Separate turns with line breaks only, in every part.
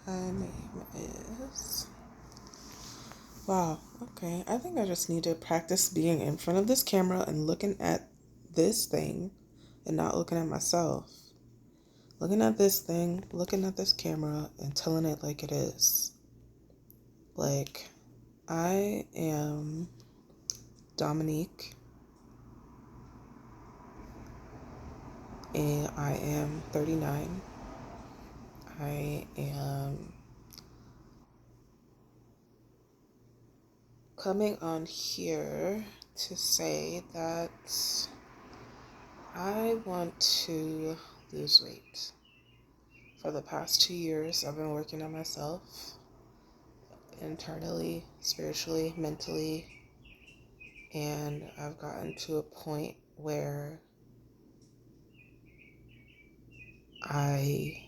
Her name is. Wow, okay. I think I just need to practice being in front of this camera and looking at this thing and not looking at myself. Looking at this thing, looking at this camera, and telling it like it is. Like, I am Dominique, and I am 39. I am coming on here to say that I want to lose weight. For the past 2 years, I've been working on myself internally, spiritually, mentally, and I've gotten to a point where I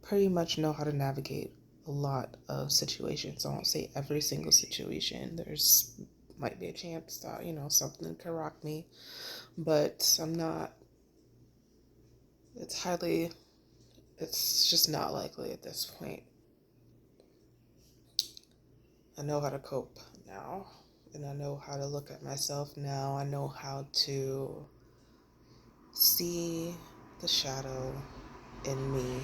pretty much know how to navigate a lot of situations. I won't say every single situation. There's might be a chance that, something could rock me, but it's it's just not likely at this point. I know how to cope now, and I know how to look at myself now. I know how to see the shadow in me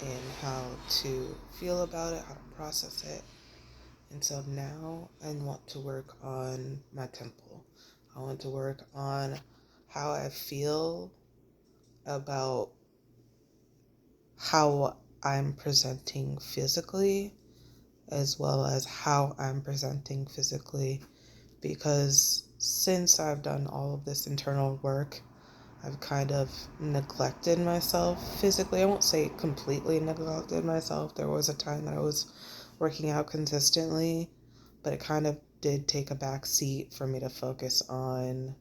and how to feel about it, how to process it. And so now I want to work on my temple. I want to work on how I feel about how I'm presenting physically, as well as how I'm presenting physically, because since I've done all of this internal work, I've kind of neglected myself physically. I won't say completely neglected myself. There was a time that I was working out consistently, but it kind of did take a back seat for me to focus on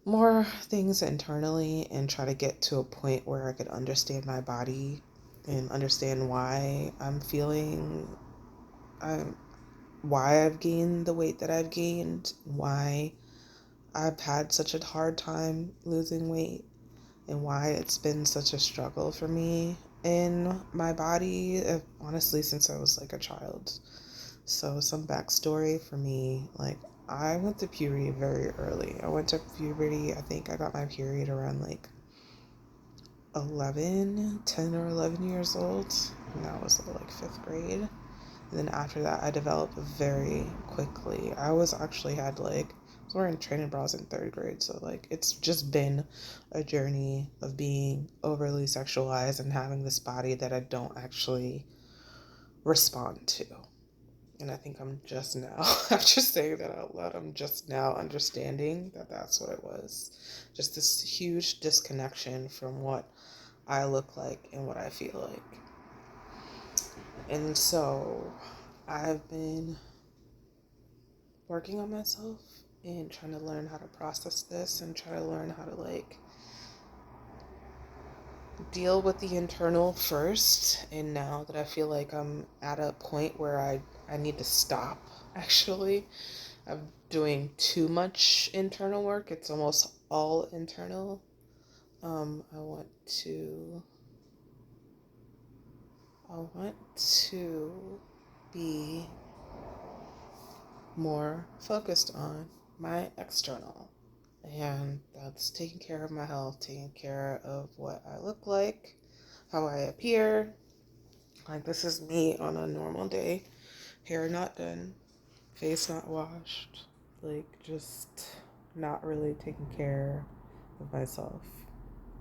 more things internally and try to get to a point where I could understand my body and understand why I'm feeling, um, why I've gained the weight that I've gained, why I've had such a hard time losing weight, and why it's been such a struggle for me in my body, honestly, since I was like a child. So, some backstory for me, like, I went to puberty very early. I went to puberty, I think I got my period around like 10 or 11 years old, and that was like fifth grade. And then after that, I developed very quickly. I was actually had like, I was wearing training bras in third grade. So like, it's just been a journey of being overly sexualized and having this body that I don't actually respond to. And I think I'm just now, after saying that out loud, I'm just now understanding that that's what it was. Just this huge disconnection from what I look like and what I feel like. And so I've been working on myself and trying to learn how to process this and try to learn how to like deal with the internal first. And now that I feel like I'm at a point where I need to stop, actually, I'm doing too much internal work. It's almost all internal. I want to be more focused on my external. And that's taking care of my health, taking care of what I look like, how I appear. Like, this is me on a normal day. Hair not done, face not washed. Like, just not really taking care of myself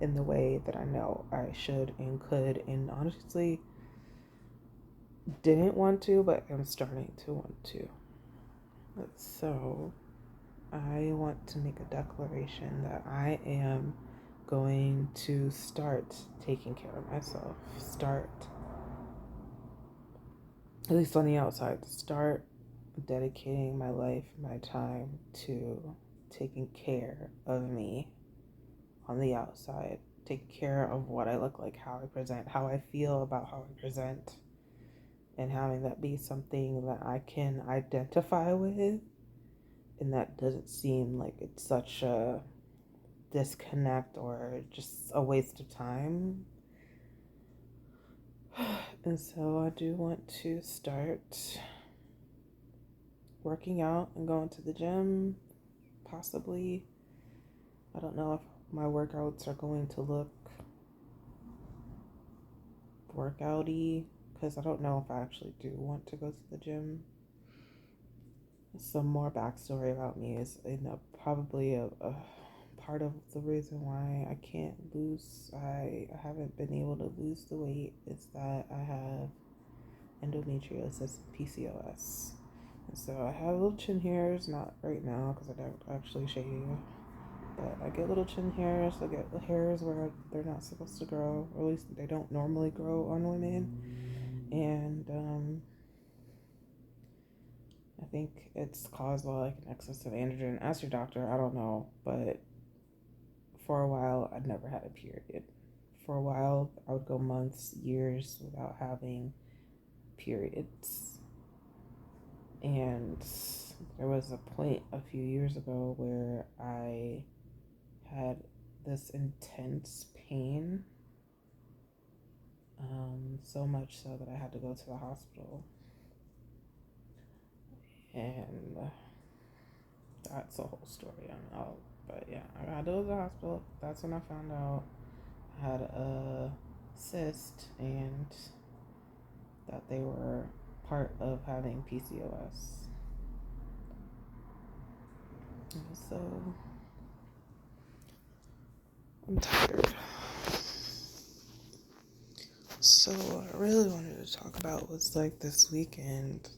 in the way that I know I should and could, and honestly didn't want to, but I'm starting to want to. So I want to make a declaration that I am going to start taking care of myself. Start, at least on the outside, start dedicating my life, my time to taking care of me on the outside. Take care of what I look like, how I present, how I feel about how I present, and having that be something that I can identify with, and that doesn't seem like it's such a disconnect or just a waste of time. And so I do want to start working out and going to the gym, possibly. I don't know if my workouts are going to look workouty because I don't know if I actually do want to go to the gym. Some more backstory about me is probably a part of the reason why I can't lose, I haven't been able to lose the weight is that I have endometriosis and PCOS. And so I have little chin hairs, not right now because I don't actually shave, but I get little chin hairs. I get hairs where they're not supposed to grow, or at least they don't normally grow on women. And I think it's caused by like an excess of androgen. Ask your doctor, I don't know, but for a while I'd never had a period. For a while I would go months, years without having periods. And there was a point a few years ago where I had this intense pain, so much so that I had to go to the hospital. And that's a whole story on out. But yeah, I got to go to the hospital. That's when I found out I had a cyst and that they were part of having PCOS. And so I'm tired. So what I really wanted to talk about was like this weekend.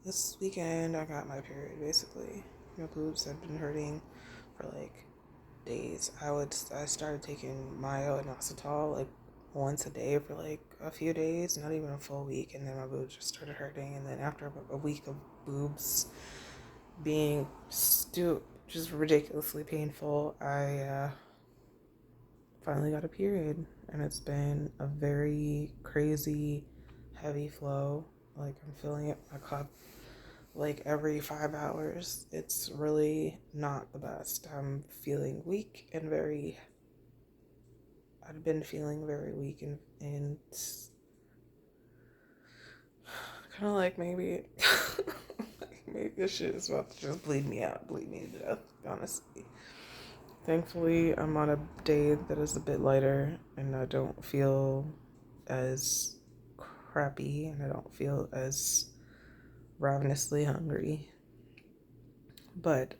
This weekend I got my period basically. My boobs had been hurting for like days. I started taking Myo and Inositol like once a day for like a few days, not even a full week, and then my boobs just started hurting. And then after a week of boobs being just ridiculously painful, I finally got a period, and it's been a very crazy, heavy flow. Like I'm feeling it in my cup like every 5 hours. It's really not the best. I'm feeling weak and I've been feeling very weak and kind of like maybe, maybe this shit is about to just bleed me to death, honestly. Thankfully, I'm on a day that is a bit lighter and I don't feel as crappy and I don't feel as ravenously hungry. But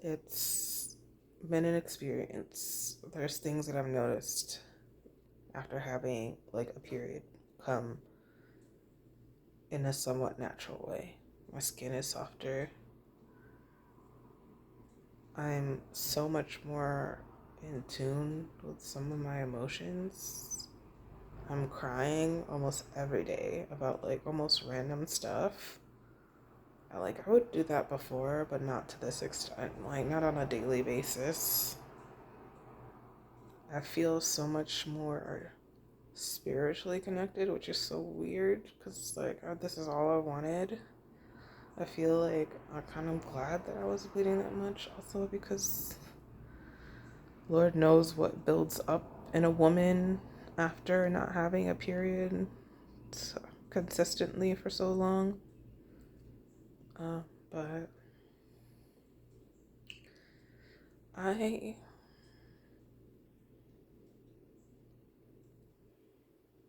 it's been an experience. There's things that I've noticed after having like a period come in a somewhat natural way. My skin is softer. I'm so much more in tune with some of my emotions. I'm crying almost every day about like almost random stuff. I would do that before, but not to this extent. Like not on a daily basis. I feel so much more spiritually connected, which is so weird because it's like this is all I wanted. I feel like I'm kind of glad that I was bleeding that much, also because Lord knows what builds up in a woman after not having a period consistently for so long. But I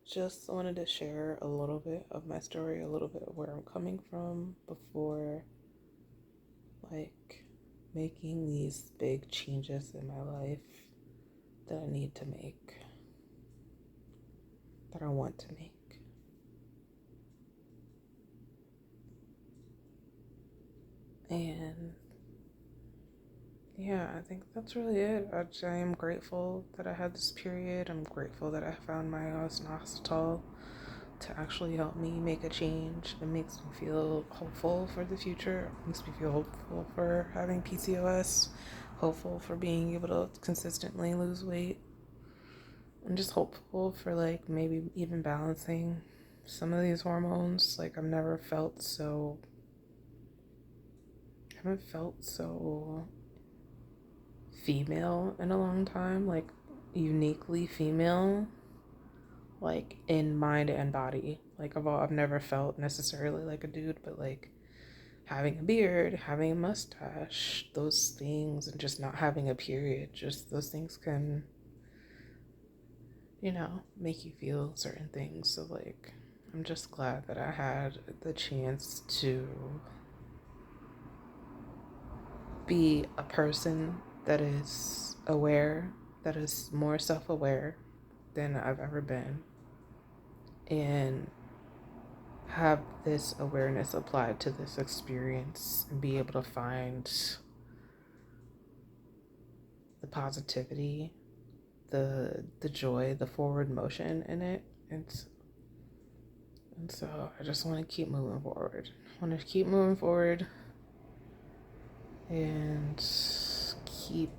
just wanted to share a little bit of my story, a little bit of where I'm coming from before like making these big changes in my life that I need to make, that I want to make. And yeah, I think that's really it. I am grateful that I had this period. I'm grateful that I found my inositol to actually help me make a change. It makes me feel hopeful for the future. It makes me feel hopeful for having PCOS, hopeful for being able to consistently lose weight. I'm just hopeful for like maybe even balancing some of these hormones. Like I haven't felt so female in a long time, like uniquely female, like in mind and body. Like I've never felt necessarily like a dude, but like having a beard, having a mustache, those things, and just not having a period, just those things can, make you feel certain things. So like I'm just glad that I had the chance to be a person that is aware, that is more self aware than I've ever been, and have this awareness applied to this experience and be able to find the positivity, the joy, the forward motion in it. And so I just want to keep moving forward. I want to keep moving forward and keep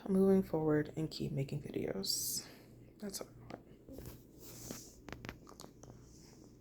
moving forward and keep making videos. That's all.